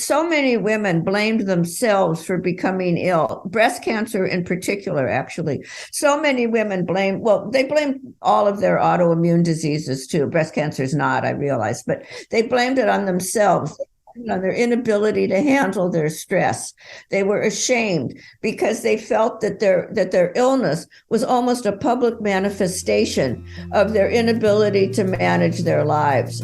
so many women blamed themselves for becoming ill, breast cancer in particular, actually. So many women they blame all of their autoimmune diseases too. Breast cancer is not, I realize, but they blamed it on themselves, on their inability to handle their stress. They were ashamed because they felt that their illness was almost a public manifestation of their inability to manage their lives.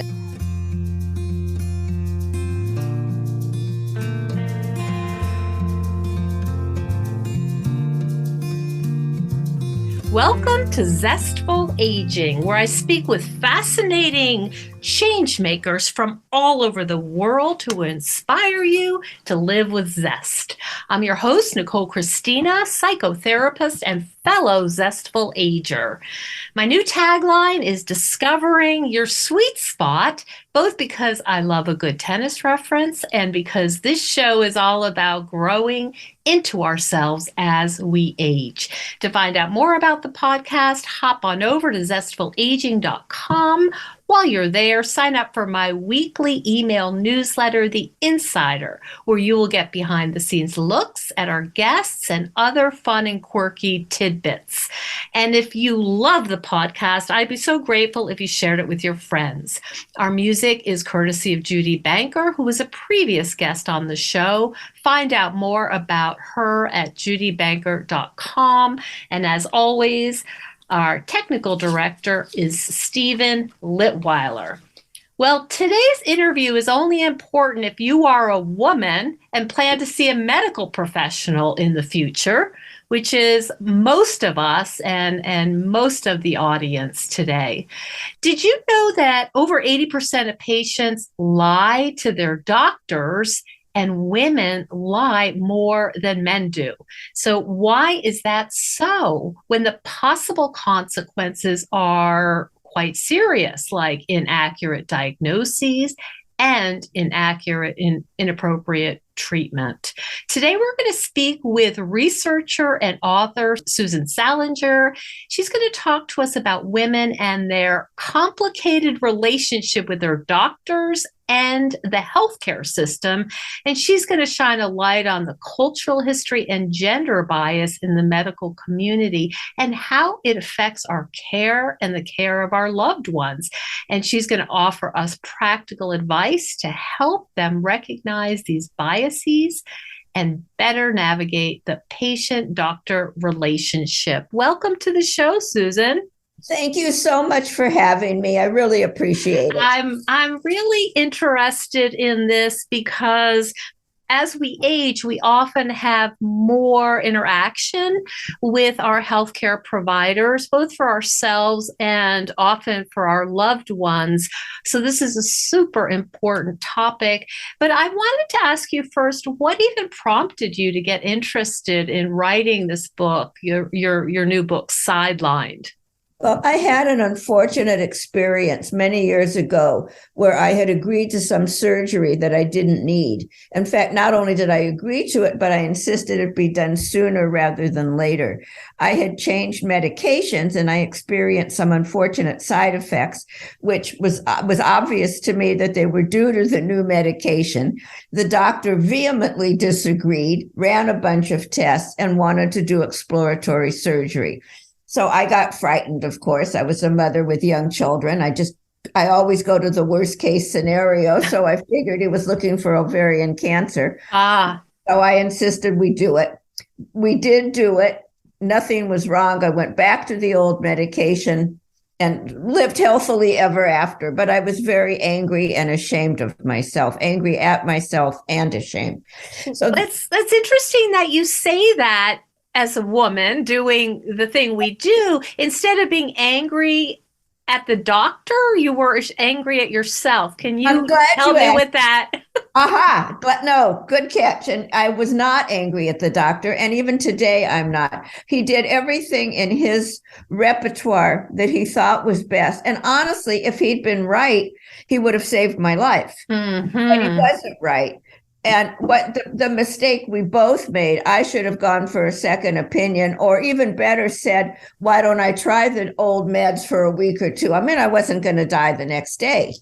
Welcome to Zestful Aging, where I speak with fascinating change makers from all over the world who inspire you to live with zest. I'm your host, Nicole Christina, psychotherapist and fellow Zestful Ager. My new tagline is discovering your sweet spot, both because I love a good tennis reference and because this show is all about growing into ourselves as we age. To find out more about the podcast, hop on over to zestfulaging.com. While you're there, sign up for my weekly email newsletter, The Insider, where you will get behind-the-scenes looks at our guests and other fun and quirky tidbits. And if you love the podcast, I'd be so grateful if you shared it with your friends. Our music is courtesy of Judy Banker, who was a previous guest on the show. Find out more about her at judybanker.com. And as always, our technical director is Stephen Litweiler. Well, today's interview is only important if you are a woman and plan to see a medical professional in the future, which is most of us and most of the audience today. Did you know that over 80% of patients lie to their doctors, and women lie more than men do? So why is that so when the possible consequences are quite serious, like inaccurate diagnoses and inappropriate treatment? Today, we're going to speak with researcher and author Susan Salenger. She's going to talk to us about women and their complicated relationship with their doctors and the healthcare system. And she's going to shine a light on the cultural history and gender bias in the medical community and how it affects our care and the care of our loved ones. And she's going to offer us practical advice to help them recognize these biases and better navigate the patient-doctor relationship. Welcome to the show, Susan. Thank you so much for having me. I really appreciate it. I'm really interested in this because as we age, we often have more interaction with our healthcare providers, both for ourselves and often for our loved ones. So this is a super important topic. But I wanted to ask you first, what even prompted you to get interested in writing this book, your new book, Sidelined? Well, I had an unfortunate experience many years ago where I had agreed to some surgery that I didn't need. In fact, not only did I agree to it, but I insisted it be done sooner rather than later. I had changed medications and I experienced some unfortunate side effects, which was obvious to me that they were due to the new medication. The doctor vehemently disagreed, ran a bunch of tests, and wanted to do exploratory surgery. So I got frightened, of course. I was a mother with young children. I always go to the worst case scenario. So I figured he was looking for ovarian cancer. So I insisted we do it. We did do it. Nothing was wrong. I went back to the old medication and lived healthily ever after. But I was very angry and ashamed of myself, angry at myself and ashamed. So that's interesting that you say that. As a woman doing the thing we do, instead of being angry at the doctor, you were angry at yourself. Can you help me with that? But no, good catch. And I was not angry at the doctor. And even today, I'm not. He did everything in his repertoire that he thought was best. And honestly, if he'd been right, he would have saved my life. Mm-hmm. But he wasn't right. And what the mistake we both made, I should have gone for a second opinion, or even better said, why don't I try the old meds for a week or two? I mean, I wasn't going to die the next day,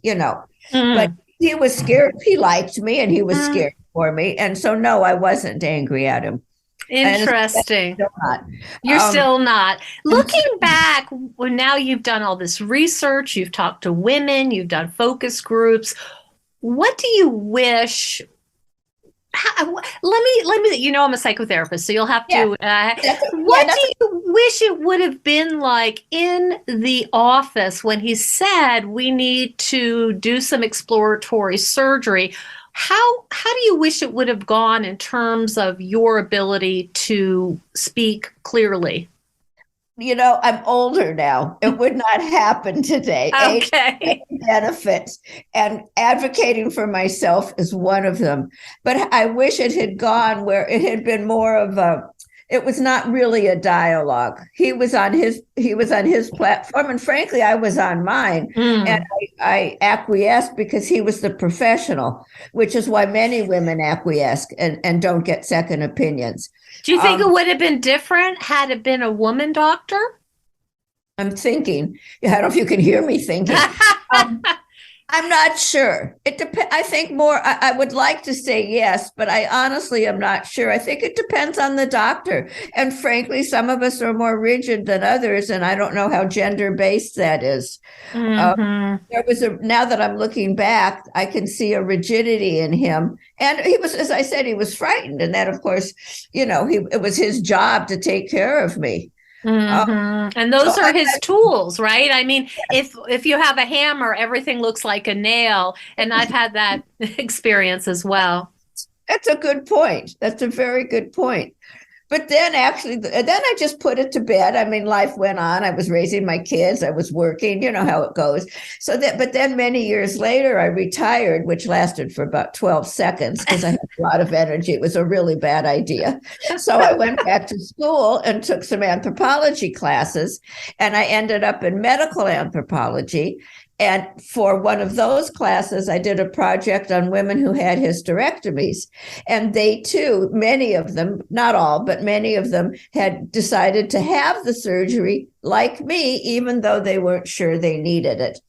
But he was scared. He liked me and he was scared for me. And so, no, I wasn't angry at him. Interesting. Still not. You're still not. Looking back, well, now you've done all this research, you've talked to women, you've done focus groups. What do you wish? Let me, I'm a psychotherapist, so you'll have to, what do you wish it would have been like in the office when he said we need to do some exploratory surgery? How do you wish it would have gone in terms of your ability to speak clearly? I'm older now. It would not happen today. Okay. Benefits, and advocating for myself is one of them. But I wish it had gone where it had been more of it was not really a dialogue. He was on his platform, and frankly, I was on mine. And I acquiesced because he was the professional, which is why many women acquiesce and don't get second opinions. Do you think it would have been different had it been a woman doctor? I'm thinking. I don't know if you can hear me thinking. I'm not sure. It depends. I think more. I would like to say yes, but I honestly am not sure. I think it depends on the doctor. And frankly, some of us are more rigid than others, and I don't know how gender-based that is. There was now that I'm looking back, I can see a rigidity in him. And he was, as I said, he was frightened. And that, of course, it was his job to take care of me. And those are his tools, right? I mean, if you have a hammer, everything looks like a nail. And I've had that experience as well. That's a good point. That's a very good point. But then I just put it to bed. I mean, life went on. I was raising my kids. I was working. You know how it goes. But then many years later, I retired, which lasted for about 12 seconds because I had a lot of energy. It was a really bad idea. So I went back to school and took some anthropology classes, and I ended up in medical anthropology. And for one of those classes, I did a project on women who had hysterectomies. And they too, many of them, not all, but many of them had decided to have the surgery like me, even though they weren't sure they needed it.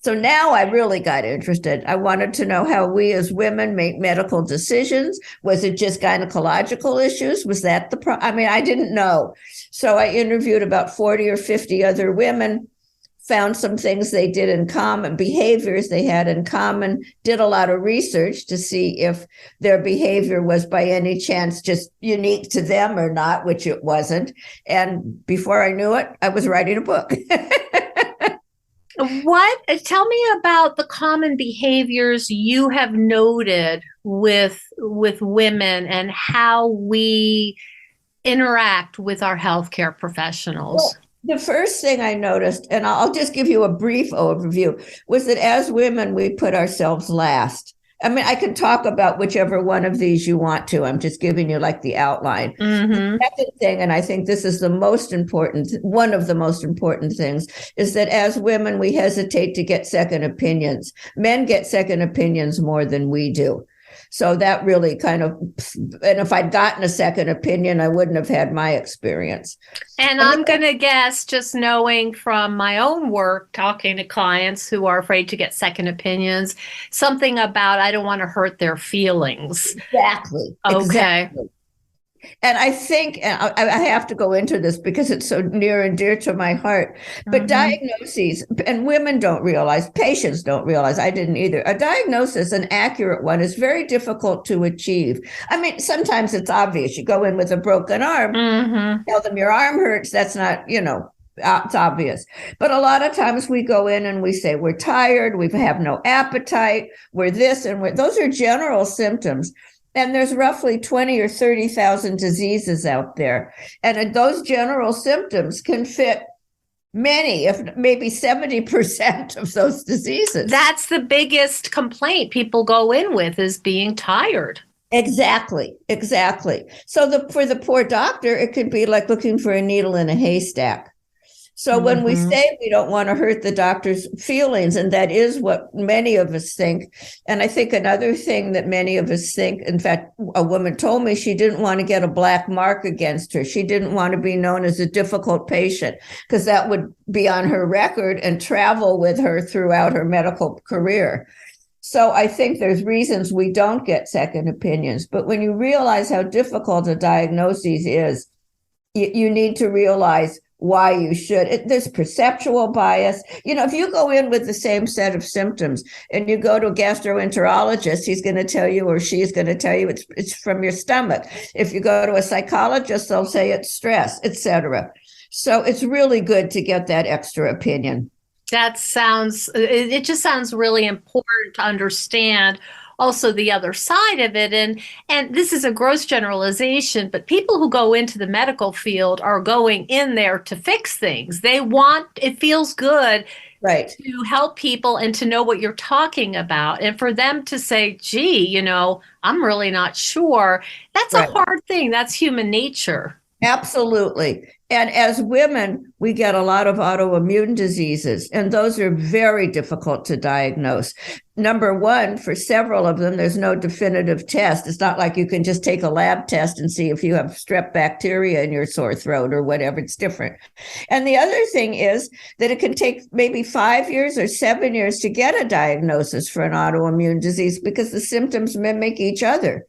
So now I really got interested. I wanted to know how we as women make medical decisions. Was it just gynecological issues? Was that the problem? I mean, I didn't know. So I interviewed about 40 or 50 other women, found some things they did in common, behaviors they had in common, did a lot of research to see if their behavior was by any chance just unique to them or not, which it wasn't. And before I knew it, I was writing a book. Tell me about the common behaviors you have noted with women and how we interact with our healthcare professionals. Well, the first thing I noticed, and I'll just give you a brief overview, was that as women, we put ourselves last. I mean, I can talk about whichever one of these you want to. I'm just giving you like the outline. The second thing, and I think this is the most important, one of the most important things, is that as women, we hesitate to get second opinions. Men get second opinions more than we do. So that really and if I'd gotten a second opinion, I wouldn't have had my experience. And I'm going to guess, just knowing from my own work, talking to clients who are afraid to get second opinions, something about, I don't want to hurt their feelings. Exactly. Okay. Exactly. And I think, and I have to go into this because it's so near and dear to my heart, but diagnoses, and women don't realize, patients don't realize, I didn't either. A diagnosis, an accurate one, is very difficult to achieve. I mean, sometimes it's obvious. You go in with a broken arm, tell them your arm hurts. That's not, it's obvious. But a lot of times we go in and we say, we're tired, we have no appetite, we're this, and those are general symptoms. And there's roughly 20 or 30,000 diseases out there. And those general symptoms can fit many, if maybe 70% of those diseases. That's the biggest complaint people go in with, is being tired. Exactly. So for the poor doctor, it could be like looking for a needle in a haystack. So when we say we don't want to hurt the doctor's feelings, and that is what many of us think. And I think another thing that many of us think, in fact, a woman told me she didn't want to get a black mark against her. She didn't want to be known as a difficult patient because that would be on her record and travel with her throughout her medical career. So I think there's reasons we don't get second opinions. But when you realize how difficult a diagnosis is, you need to realize why you should. There's perceptual bias. If you go in with the same set of symptoms and you go to a gastroenterologist, he's going to tell you, or she's going to tell you it's from your stomach. If you go to a psychologist, they'll say it's stress, etc. So it's really good to get that extra opinion. It just sounds really important to understand also the other side of it. And this is a gross generalization, but people who go into the medical field are going in there to fix things. It feels good, right, to help people and to know what you're talking about. And for them to say, gee, I'm really not sure. That's right. A hard thing. That's human nature. Absolutely. And as women, we get a lot of autoimmune diseases, and those are very difficult to diagnose. Number one, for several of them, there's no definitive test. It's not like you can just take a lab test and see if you have strep bacteria in your sore throat or whatever. It's different. And the other thing is that it can take maybe 5 years or 7 years to get a diagnosis for an autoimmune disease because the symptoms mimic each other.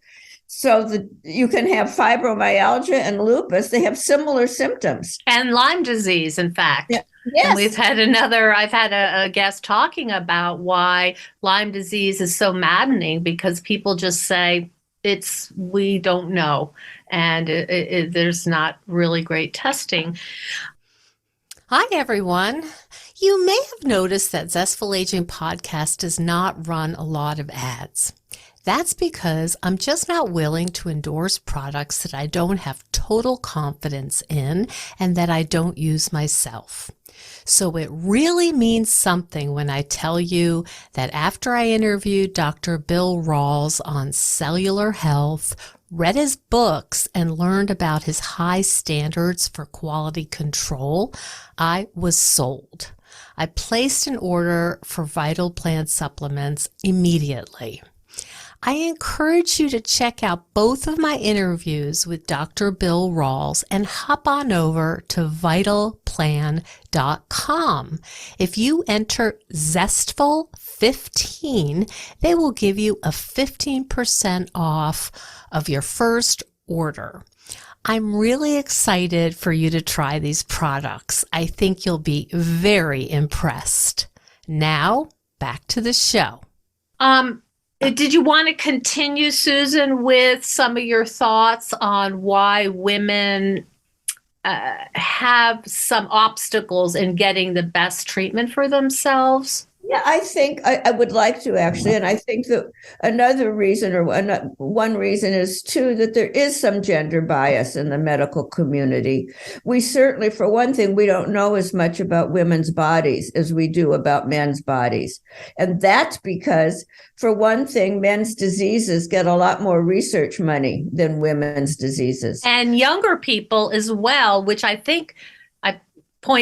So you can have fibromyalgia and lupus. They have similar symptoms. And Lyme disease, in fact. Yeah. Yes. And I've had a guest talking about why Lyme disease is so maddening, because people just say we don't know. And there's not really great testing. Hi, everyone. You may have noticed that Zestful Aging Podcast does not run a lot of ads. That's because I'm just not willing to endorse products that I don't have total confidence in and that I don't use myself. So it really means something when I tell you that after I interviewed Dr. Bill Rawls on cellular health, read his books, and learned about his high standards for quality control, I was sold. I placed an order for Vital Plant supplements immediately. I encourage you to check out both of my interviews with Dr. Bill Rawls and hop on over to vitalplan.com. If you enter Zestful15, they will give you a 15% off of your first order. I'm really excited for you to try these products. I think you'll be very impressed. Now, back to the show. Did you want to continue, Susan, with some of your thoughts on why women have some obstacles in getting the best treatment for themselves? Yeah, I think I would like to, actually. And I think that another reason, or one reason, is too that there is some gender bias in the medical community. We certainly, for one thing, we don't know as much about women's bodies as we do about men's bodies. And that's because, for one thing, men's diseases get a lot more research money than women's diseases. And younger people as well, which I think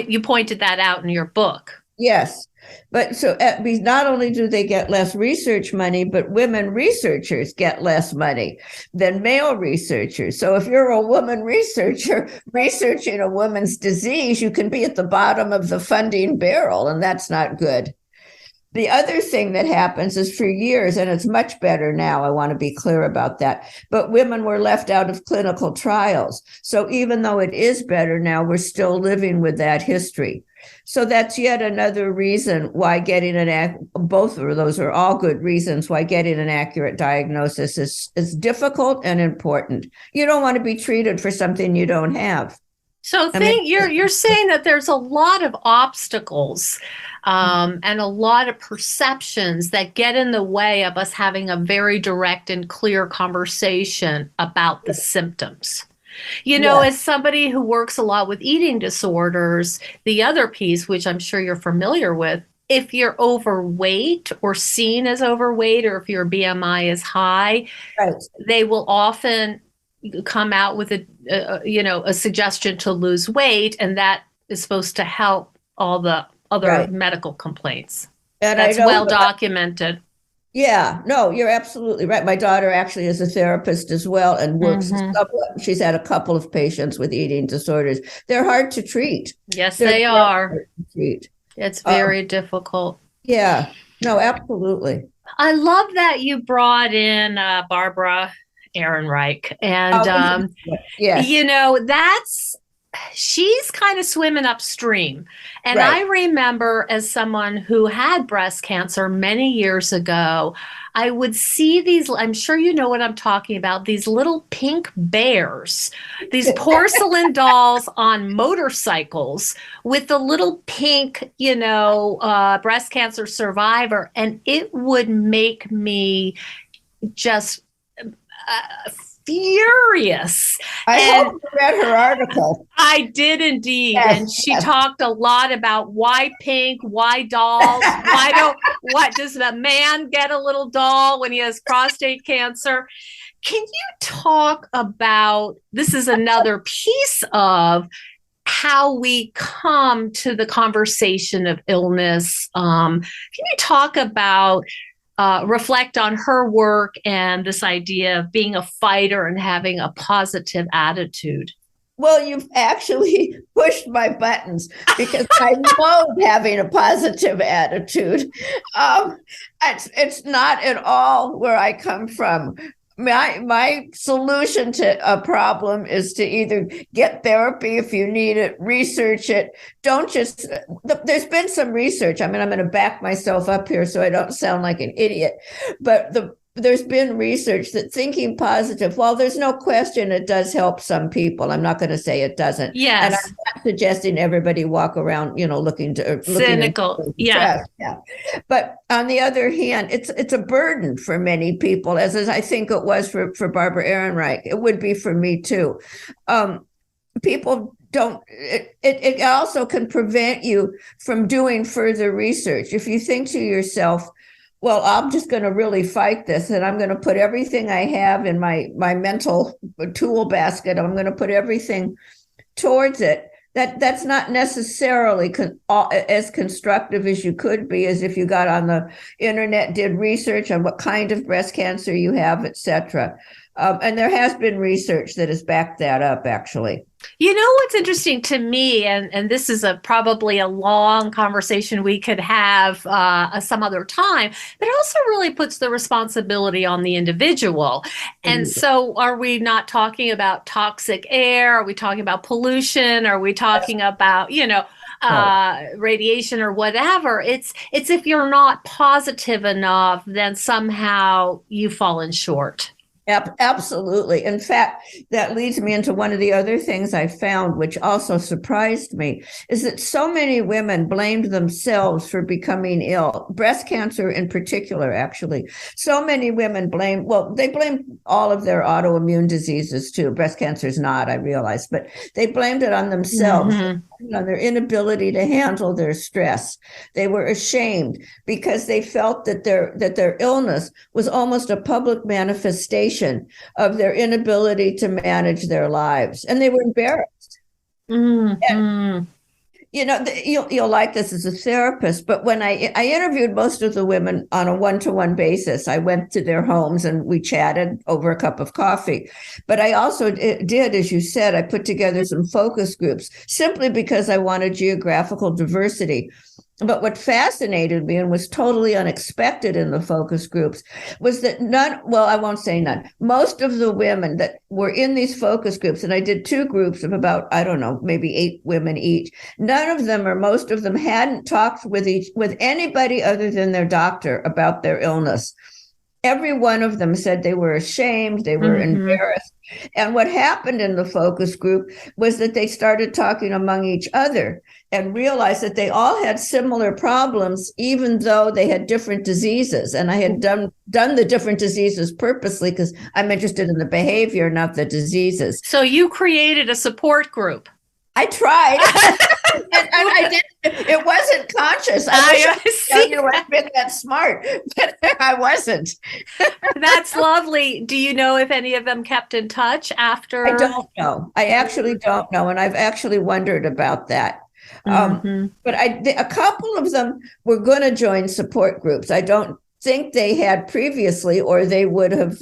you pointed that out in your book. Yes. But so not only do they get less research money, but women researchers get less money than male researchers. So if you're a woman researcher researching a woman's disease, you can be at the bottom of the funding barrel, and that's not good. The other thing that happens is, for years, and it's much better now, I want to be clear about that, but women were left out of clinical trials. So even though it is better now, we're still living with that history. So that's yet another reason why both of those are all good reasons why getting an accurate diagnosis is difficult and important. You don't want to be treated for something you don't have. So you're saying that there's a lot of obstacles and a lot of perceptions that get in the way of us having a very direct and clear conversation about the symptoms. As somebody who works a lot with eating disorders, the other piece, which I'm sure you're familiar with, if you're overweight or seen as overweight, or if your BMI is high, right, they will often come out with a suggestion to lose weight, and that is supposed to help all the other medical complaints. And that's well documented. Yeah, no, you're absolutely right. My daughter actually is a therapist as well and works. She's had a couple of patients with eating disorders. They're hard to treat. Yes, they are. It's very difficult. Yeah, no, absolutely. I love that you brought in Barbara Ehrenreich. And, yes, she's kind of swimming upstream. And right. I remember, as someone who had breast cancer many years ago, I would see these, I'm sure you know what I'm talking about, these little pink bears, these porcelain dolls on motorcycles with the little pink, breast cancer survivor. And it would make me just furious. I hope you read her article. I did indeed. Yes, and she talked a lot about why pink, why dolls, what does the man get a little doll when he has prostate cancer? Can you talk about, this is another piece of how we come to the conversation of illness. Can you talk about reflect on her work and this idea of being a fighter and having a positive attitude? Well, you've actually pushed my buttons because I love having a positive attitude. It's not at all where I come from. My solution to a problem is to either get therapy if you need it, research it. Don't just, there's been some research. I mean, I'm going to back myself up here so I don't sound like an idiot, but there's been research that thinking positive, while there's no question it does help some people. I'm not going to say it doesn't. Yes. And I'm not suggesting everybody walk around, looking cynical. Yeah. But on the other hand, it's a burden for many people, as I think it was for Barbara Ehrenreich. It would be for me too. People don't, it also can prevent you from doing further research. If you think to yourself, well, I'm just going to really fight this, and I'm going to put everything I have in my mental tool basket. I'm going to put everything towards it. That's not necessarily as constructive as you could be, as if you got on the internet, did research on what kind of breast cancer you have, et cetera. And there has been research that has backed that up, actually. You know what's interesting to me, and this is probably a long conversation we could have some other time, but it also really puts the responsibility on the individual. And so are we not talking about toxic air? Are we talking about pollution? Are we talking about, radiation or whatever? It's if you're not positive enough, then somehow you've fallen short. Absolutely. In fact, that leads me into one of the other things I found, which also surprised me, is that so many women blamed themselves for becoming ill, breast cancer in particular, actually. So many women blame all of their autoimmune diseases too. Breast cancer is not, I realize, but they blamed it on themselves. Mm-hmm. On their inability to handle their stress. They were ashamed because they felt that their illness was almost a public manifestation of their inability to manage their lives, and they were embarrassed. Mm-hmm. And, you'll like this as a therapist, but when I interviewed most of the women on a one-to-one basis, I went to their homes and we chatted over a cup of coffee. But I also did, as you said, I put together some focus groups simply because I wanted geographical diversity. But what fascinated me and was totally unexpected in the focus groups was that I won't say none, most of the women that were in these focus groups, and I did 2 groups of about, I don't know, maybe 8 women each, none of them or most of them hadn't talked with anybody other than their doctor about their illness. Every one of them said they were ashamed, they were embarrassed. And what happened in the focus group was that they started talking among each other and realized that they all had similar problems, even though they had different diseases. And I had done the different diseases purposely because I'm interested in the behavior, not the diseases. So you created a support group. I tried. and I did. It wasn't conscious. I knew I'd been that smart, but I wasn't. That's lovely. Do you know if any of them kept in touch after? I don't know. I actually don't know. And I've actually wondered about that. But a couple of them were going to join support groups. I don't think they had previously, or they would have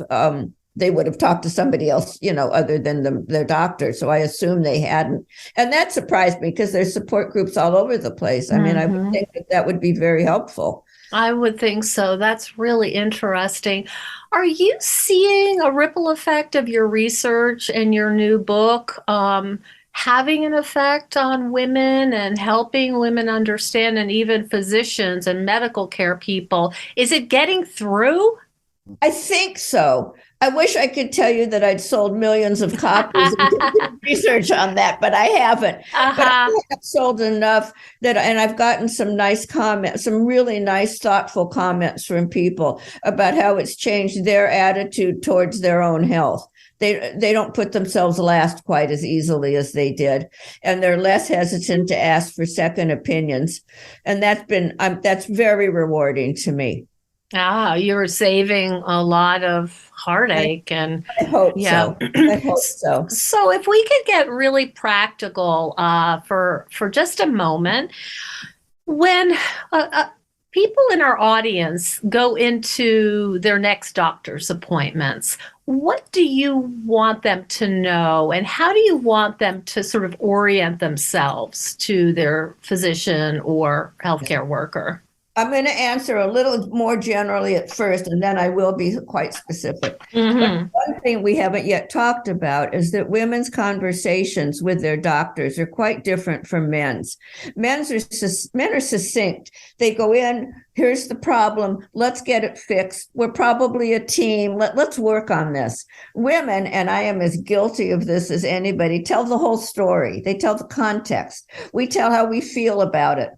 talked to somebody else, other than their doctor. So I assume they hadn't. And that surprised me because there's support groups all over the place. I mean, I would think that would be very helpful. I would think so. That's really interesting. Are you seeing a ripple effect of your research and your new book having an effect on women and helping women understand, and even physicians and medical care people? Is it getting through? I think so. I wish I could tell you that I'd sold millions of copies and did research on that, but I haven't. But I have sold enough and I've gotten some nice comments, some really nice, thoughtful comments from people about how it's changed their attitude towards their own health. They don't put themselves last quite as easily as they did, and they're less hesitant to ask for second opinions, and that's very rewarding to me. You're saving a lot of heartache, and I hope so. I hope so. So if we could get really practical for just a moment, when people in our audience go into their next doctor's appointments, what do you want them to know, and how do you want them to sort of orient themselves to their physician or healthcare worker? I'm going to answer a little more generally at first, and then I will be quite specific. Mm-hmm. But one thing we haven't yet talked about is that women's conversations with their doctors are quite different from men's. Men are succinct. They go in, here's the problem, let's get it fixed. We're probably a team. Let's work on this. Women, and I am as guilty of this as anybody, tell the whole story. They tell the context. We tell how we feel about it.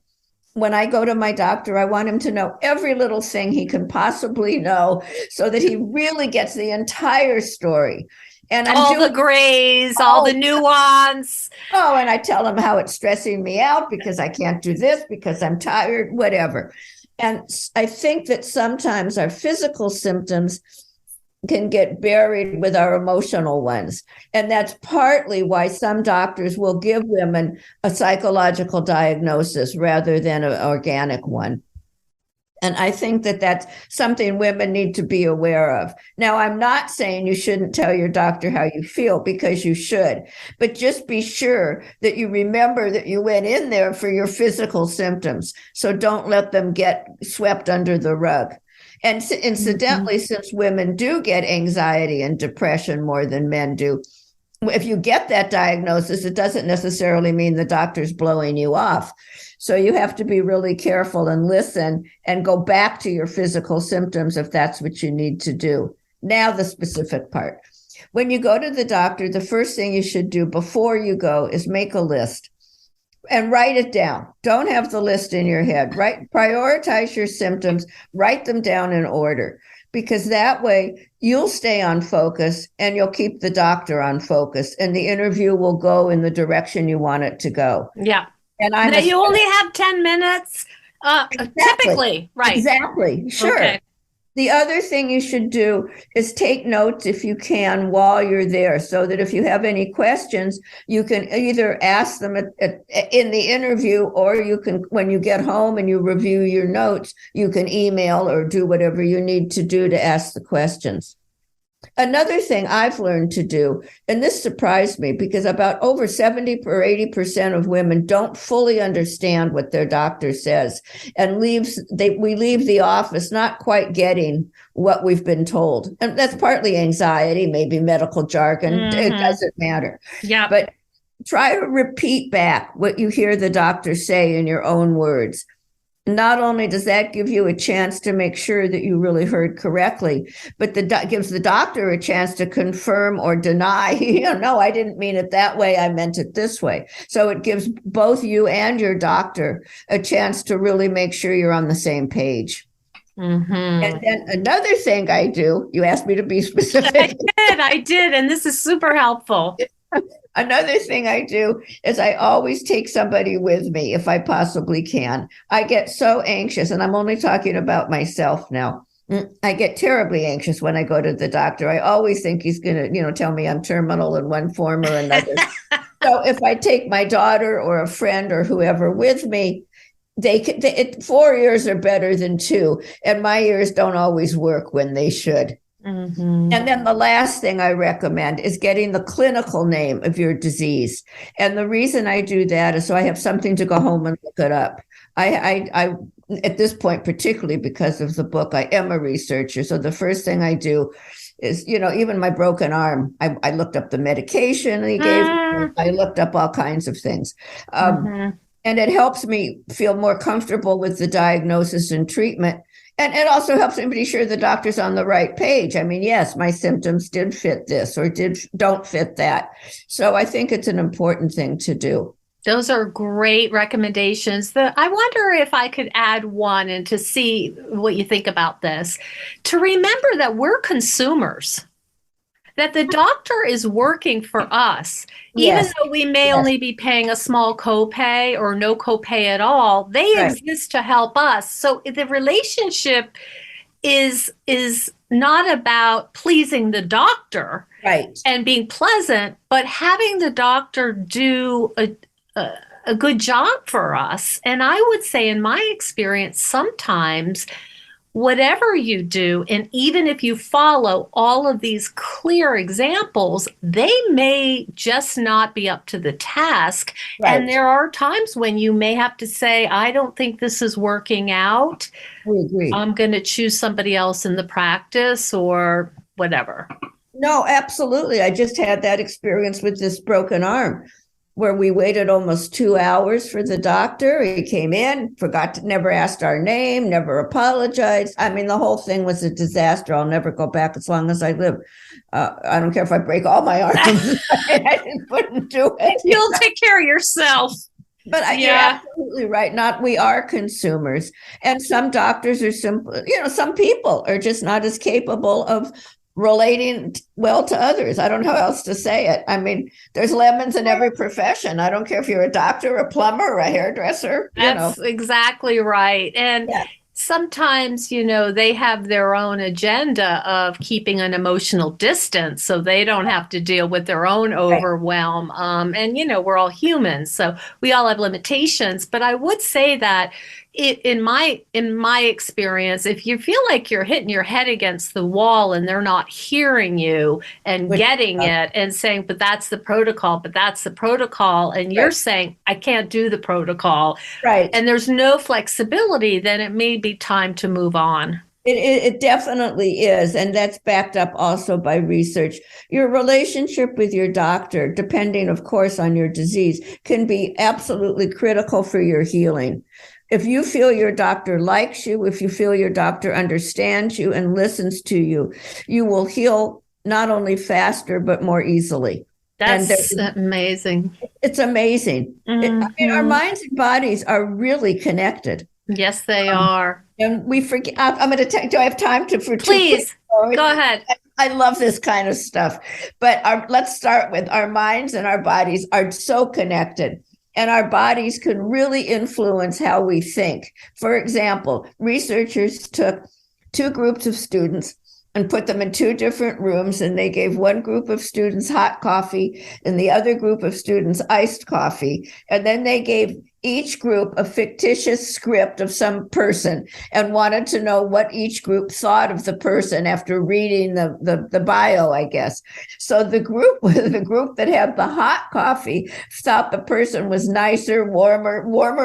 When I go to my doctor, I want him to know every little thing he can possibly know so that he really gets the entire story. And all the grays, all the nuance. Oh, and I tell him how it's stressing me out because I can't do this, because I'm tired, whatever. And I think that sometimes our physical symptoms can get buried with our emotional ones. And that's partly why some doctors will give women a psychological diagnosis rather than an organic one. And I think that that's something women need to be aware of. Now, I'm not saying you shouldn't tell your doctor how you feel, because you should, but just be sure that you remember that you went in there for your physical symptoms. So don't let them get swept under the rug. And incidentally, since women do get anxiety and depression more than men do, if you get that diagnosis, it doesn't necessarily mean the doctor's blowing you off. So you have to be really careful and listen and go back to your physical symptoms if that's what you need to do. Now, the specific part. When you go to the doctor, the first thing you should do before you go is make a list. And write it down. Don't have the list in your head. Prioritize your symptoms, write them down in order, because that way you'll stay on focus and you'll keep the doctor on focus, and the interview will go in the direction you want it to go. Yeah. And now you only have 10 minutes, exactly. Typically, right? Exactly. Sure. Okay. The other thing you should do is take notes if you can while you're there, so that if you have any questions, you can either ask them in the interview, or you can, when you get home and you review your notes, you can email or do whatever you need to do to ask the questions. Another thing I've learned to do, and this surprised me, because about over 70 or 80% of women don't fully understand what their doctor says, and we leave the office not quite getting what we've been told. And that's partly anxiety, maybe medical jargon. It doesn't matter. Yeah. But try to repeat back what you hear the doctor say in your own words. Not only does that give you a chance to make sure that you really heard correctly, but gives the doctor a chance to confirm or deny, no, I didn't mean it that way, I meant it this way. So it gives both you and your doctor a chance to really make sure you're on the same page. Mm-hmm. And then another thing I do, you asked me to be specific. I did, and this is super helpful. Another thing I do is I always take somebody with me if I possibly can. I get so anxious, and I'm only talking about myself now. I get terribly anxious when I go to the doctor. I always think he's going to, tell me I'm terminal in one form or another. So if I take my daughter or a friend or whoever with me, 4 ears are better than 2, and my ears don't always work when they should. Mm-hmm. And then the last thing I recommend is getting the clinical name of your disease. And the reason I do that is so I have something to go home and look it up. I at this point, particularly because of the book, I am a researcher. So the first thing I do is, even my broken arm, I looked up the medication he gave me. I looked up all kinds of things. And it helps me feel more comfortable with the diagnosis and treatment. And it also helps me be sure the doctor's on the right page. I mean, yes, my symptoms did fit this or don't fit that. So I think it's an important thing to do. Those are great recommendations. I wonder if I could add one and to see what you think about this. To remember that we're consumers, that the doctor is working for us. Even though we may only be paying a small copay or no copay at all, they exist to help us. So the relationship is not about pleasing the doctor and being pleasant, but having the doctor do a good job for us. And I would say, in my experience, sometimes whatever you do, and even if you follow all of these clear examples, they may just not be up to the task. And there are times when you may have to say, I don't think this is working out. We agree. I'm going to choose somebody else in the practice or whatever. No, absolutely. I just had that experience with this broken arm, where we waited almost 2 hours for the doctor. He came in, never asked our name, never apologized. I mean, the whole thing was a disaster. I'll never go back as long as I live. I don't care if I break all my arms. I just wouldn't do it. You'll take care of yourself. But you're absolutely right. We are consumers. And some doctors are some people are just not as capable of relating well to others. I don't know how else to say it. I mean, there's lemons in every profession. I don't care if you're a doctor, a plumber, or a hairdresser. That's exactly right. And sometimes, they have their own agenda of keeping an emotional distance so they don't have to deal with their own overwhelm. And, we're all humans, so we all have limitations. But I would say that in my experience, if you feel like you're hitting your head against the wall and they're not hearing you and getting it and saying, but that's the protocol, and you're saying, I can't do the protocol, and there's no flexibility, then it may be time to move on. It definitely is. And that's backed up also by research. Your relationship with your doctor, depending, of course, on your disease, can be absolutely critical for your healing. If you feel your doctor likes you, if you feel your doctor understands you and listens to you, you will heal not only faster, but more easily. That's amazing. It's amazing. Our minds and bodies are really connected. Yes, they are. And we forget. I'm going to do I have time for Please, go ahead. I love this kind of stuff. But let's start with our minds and our bodies are so connected. And our bodies can really influence how we think. For example, researchers took 2 groups of students and put them in 2 different rooms, and they gave one group of students hot coffee and the other group of students iced coffee. And then they gave each group a fictitious script of some person and wanted to know what each group thought of the person after reading the bio, I guess. So the group that had the hot coffee thought the person was nicer, warmer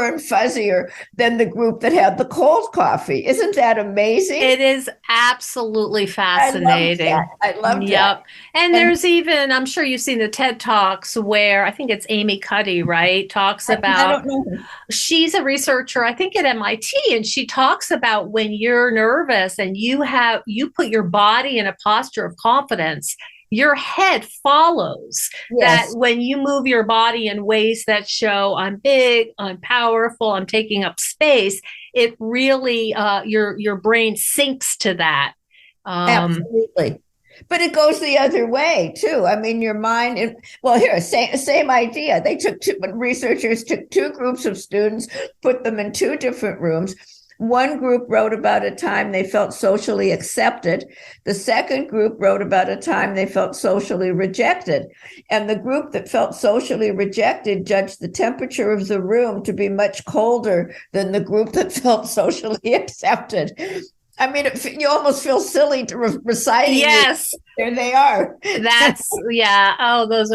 and fuzzier than the group that had the cold coffee. Isn't that amazing? It is absolutely fascinating. I love that. And there's even, I'm sure you've seen the TED Talks where I think it's Amy Cuddy, right? Talks about, I don't know. She's a researcher, I think at MIT, and she talks about when you're nervous and you put your body in a posture of confidence, your head follows. That when you move your body in ways that show I'm big, I'm powerful, I'm taking up space, it really, your brain sinks to that. Absolutely. But it goes the other way, too. I mean, your mind, same idea. Researchers took 2 groups of students, put them in 2 different rooms. One group wrote about a time they felt socially accepted. The second group wrote about a time they felt socially rejected. And the group that felt socially rejected judged the temperature of the room to be much colder than the group that felt socially accepted. I mean, you almost feel silly to reciting. Yes. There they are. Yeah. Oh, those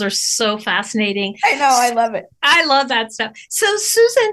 are so fascinating. I know. I love it. I love that stuff. So, Susan,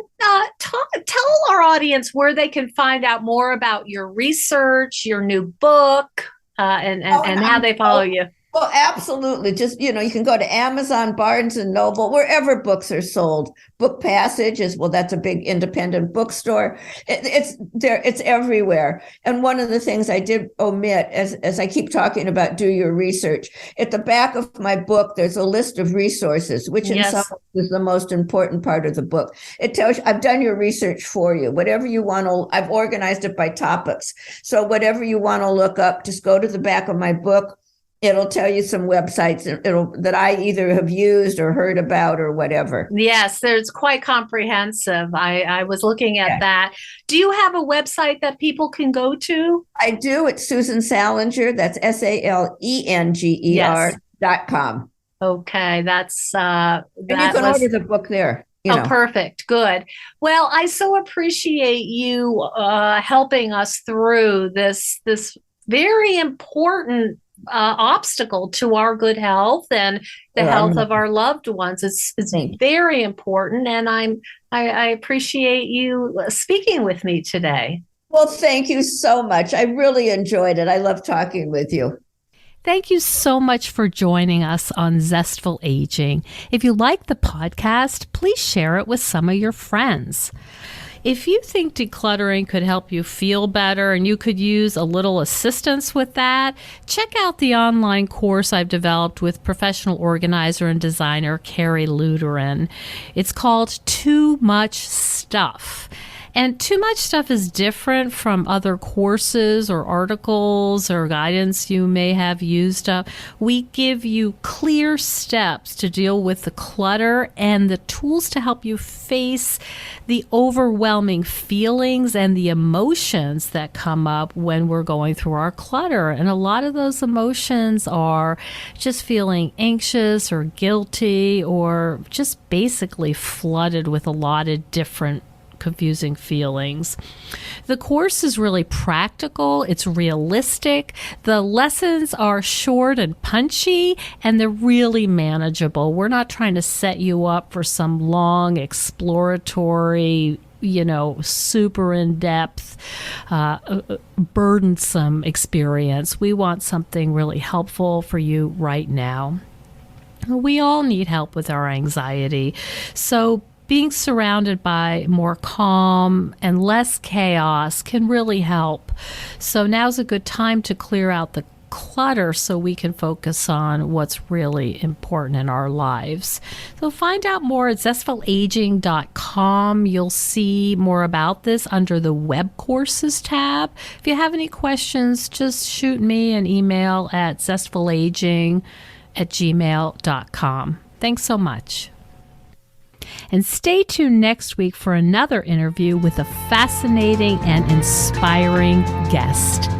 tell our audience where they can find out more about your research, your new book, and how they follow you. Well, absolutely. Just, you can go to Amazon, Barnes and Noble, wherever books are sold. Book Passage is, well, that's a big independent bookstore. It's there. It's everywhere. And one of the things I did omit, as I keep talking about, do your research. At the back of my book, there's a list of resources, which in some ways is the most important part of the book. It tells you, I've done your research for you. Whatever you want to, I've organized it by topics. So whatever you want to look up, just go to the back of my book. It'll tell you some websites that I either have used or heard about or whatever. Yes, there's quite comprehensive. I was looking at that. Do you have a website that people can go to? I do. It's Susan Salenger. That's SALENGER.com. Okay, that's and you can order the book there. Perfect. Good. Well, I so appreciate you helping us through this very important obstacle to our good health and the health of our loved ones. It's very important, and I appreciate you speaking with me today. Well, thank you so much. I really enjoyed it. I love talking with you. Thank you so much for joining us on Zestful Aging. If you like the podcast, please share it with some of your friends. If you think decluttering could help you feel better and you could use a little assistance with that, check out the online course I've developed with professional organizer and designer Carrie Luderin. It's called Too Much Stuff. And Too Much Stuff is different from other courses or articles or guidance you may have used up. We give you clear steps to deal with the clutter and the tools to help you face the overwhelming feelings and the emotions that come up when we're going through our clutter. And a lot of those emotions are just feeling anxious or guilty or just basically flooded with a lot of different confusing feelings. The course is really practical. It's realistic. The lessons are short and punchy, and they're really manageable. We're not trying to set you up for some long exploratory, super in-depth, burdensome experience. We want something really helpful for you right now. We all need help with our anxiety. So being surrounded by more calm and less chaos can really help. So now's a good time to clear out the clutter so we can focus on what's really important in our lives. So find out more at zestfulaging.com. You'll see more about this under the web courses tab. If you have any questions, just shoot me an email at zestfulaging@gmail.com. Thanks so much. And stay tuned next week for another interview with a fascinating and inspiring guest.